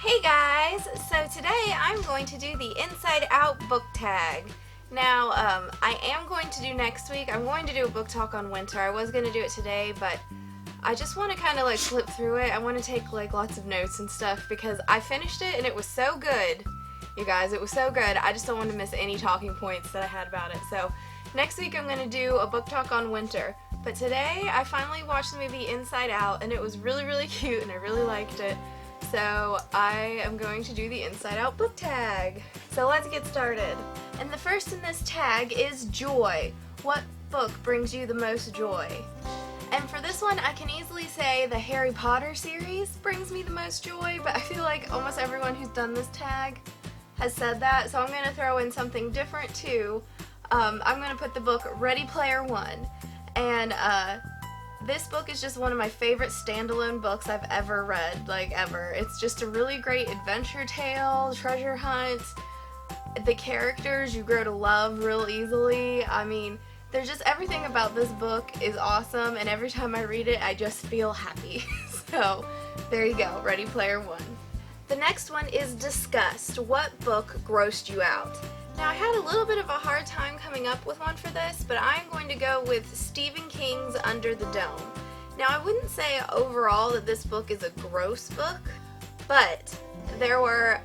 Hey guys! So today I'm going to do the Inside Out book tag. Now, I am going to do next week, I'm going to do a book talk on winter. I was going to do it today, but I just want to kind of like flip through it. I want to take like lots of notes and stuff because I finished it and it was so good. You guys, it was so good. I just don't want to miss any talking points that I had about it. So next week I'm going to do a book talk on winter. But today I finally watched the movie Inside Out and it was really, really cute and I really liked it. So I am going to do the Inside Out book tag. So let's get started. And the first in this tag is joy. What book brings you the most joy? And for this one, I can easily say the Harry Potter series brings me the most joy, but I feel like almost everyone who's done this tag has said that, so I'm going to throw in something different too. I'm going to put the book Ready Player One. And this book is just one of my favorite standalone books I've ever read, like ever. It's just a really great adventure tale, treasure hunt. The characters you grow to love real easily. I mean, there's just everything about this book is awesome, and every time I read it, I just feel happy. So, there you go, Ready Player One. The next one is Disgust. What book grossed you out? Now, I had a little bit of a hard time coming up with one for this, but I'm going to go with Stephen King's Under the Dome. Now, I wouldn't say overall that this book is a gross book, but there were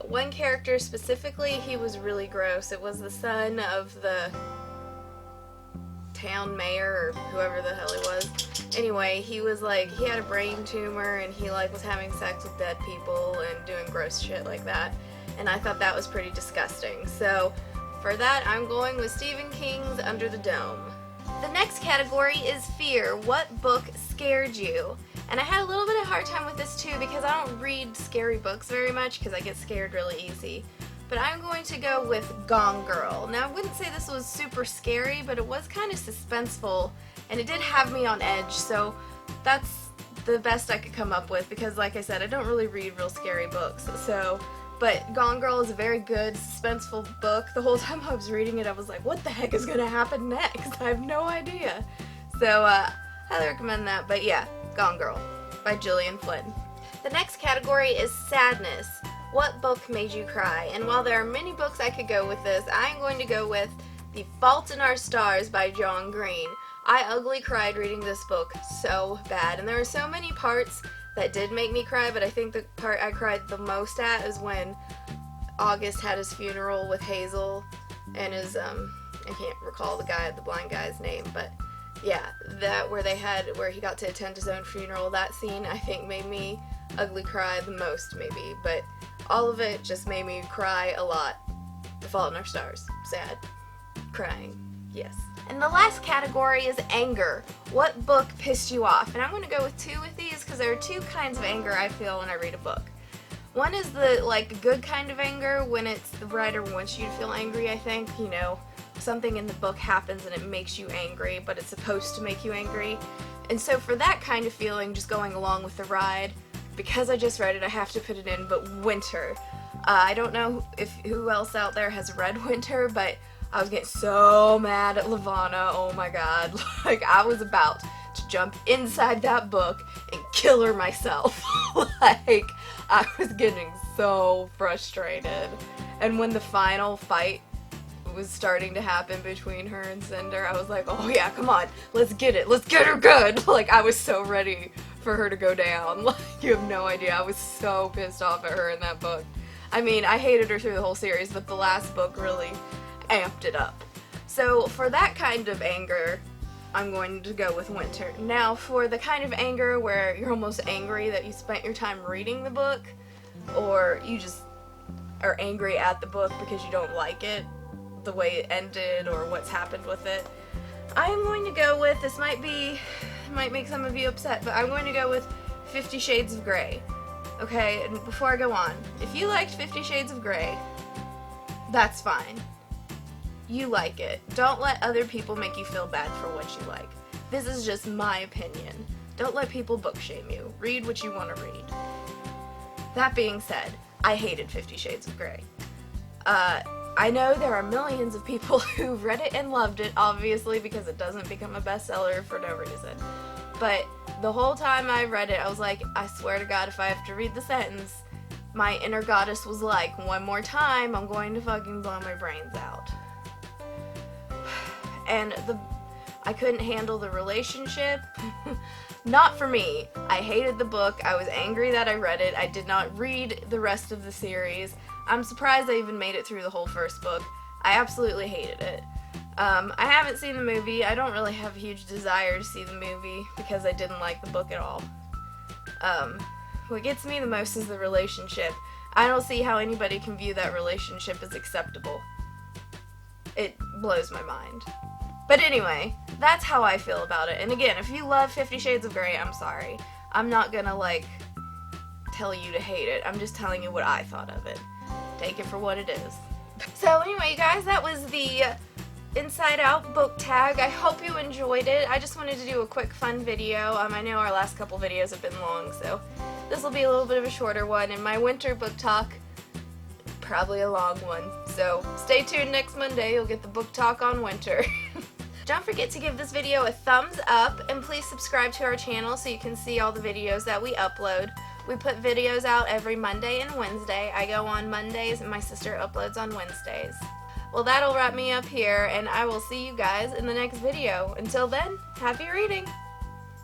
one character specifically, he was really gross. It was the son of the town mayor or whoever the hell he was. Anyway, he was like, he had a brain tumor and he like was having sex with dead people and doing gross shit like that. And I thought that was pretty disgusting. So for that, I'm going with Stephen King's Under the Dome. The next category is fear. What book scared you? And I had a little bit of a hard time with this too because I don't read scary books very much because I get scared really easy. But I'm going to go with Gone Girl. Now, I wouldn't say this was super scary, but it was kind of suspenseful, and it did have me on edge, so that's the best I could come up with because, like I said, I don't really read real scary books. But Gone Girl is a very good, suspenseful book. The whole time I was reading it, I was like, what the heck is going to happen next? I have no idea. So, highly recommend that. But yeah, Gone Girl by Gillian Flynn. The next category is sadness. What book made you cry? And while there are many books I could go with this, I'm going to go with The Fault in Our Stars by John Green. I ugly cried reading this book so bad, and there are so many parts that did make me cry, but I think the part I cried the most at is when August had his funeral with Hazel and his, I can't recall the blind guy's name, but yeah, that where he got to attend his own funeral, that scene I think made me ugly cry the most maybe, but all of it just made me cry a lot. The Fault in Our Stars. Sad. Crying. Yes. And the last category is anger. What book pissed you off? And I'm going to go with two with these because there are two kinds of anger I feel when I read a book. One is the like good kind of anger when it's the writer wants you to feel angry, I think. You know, something in the book happens and it makes you angry, but it's supposed to make you angry. And so for that kind of feeling, just going along with the ride, because I just read it, I have to put it in, but Winter. I don't know who else out there has read Winter, but I was getting so mad at Lavana, oh my god. Like, I was about to jump inside that book and kill her myself. Like, I was getting so frustrated. And when the final fight was starting to happen between her and Cinder, I was like, oh yeah, come on, let's get her good. Like, I was so ready for her to go down. Like, you have no idea, I was so pissed off at her in that book. I mean, I hated her through the whole series, but the last book really amped it up. So for that kind of anger, I'm going to go with Winter. Now, for the kind of anger where you're almost angry that you spent your time reading the book, or you just are angry at the book because you don't like it, the way it ended or what's happened with it, I'm going to go with, this might make some of you upset, but I'm going to go with 50 Shades of Grey. Okay, and before I go on, if you liked 50 Shades of Grey, that's fine. You like it. Don't let other people make you feel bad for what you like. This is just my opinion. Don't let people book shame you. Read what you want to read. That being said, I hated 50 Shades of Grey. I know there are millions of people who read it and loved it, obviously, because it doesn't become a bestseller for no reason. But the whole time I read it, I was like, I swear to God, if I have to read the sentence, my inner goddess was like, one more time, I'm going to fucking blow my brains out. And I couldn't handle the relationship. Not for me. I hated the book. I was angry that I read it. I did not read the rest of the series. I'm surprised I even made it through the whole first book. I absolutely hated it. I haven't seen the movie. I don't really have a huge desire to see the movie because I didn't like the book at all. What gets me the most is the relationship. I don't see how anybody can view that relationship as acceptable. It blows my mind. But anyway, that's how I feel about it. And again, if you love 50 Shades of Grey, I'm sorry. I'm not gonna, like, tell you to hate it. I'm just telling you what I thought of it. Take it for what it is. So anyway, guys, that was the Inside Out book tag. I hope you enjoyed it. I just wanted to do a quick fun video. I know our last couple videos have been long, so this will be a little bit of a shorter one. And my winter book talk, probably a long one. So stay tuned next Monday. You'll get the book talk on winter. Don't forget to give this video a thumbs up, and please subscribe to our channel so you can see all the videos that we upload. We put videos out every Monday and Wednesday. I go on Mondays and my sister uploads on Wednesdays. Well, that'll wrap me up here, and I will see you guys in the next video. Until then, happy reading!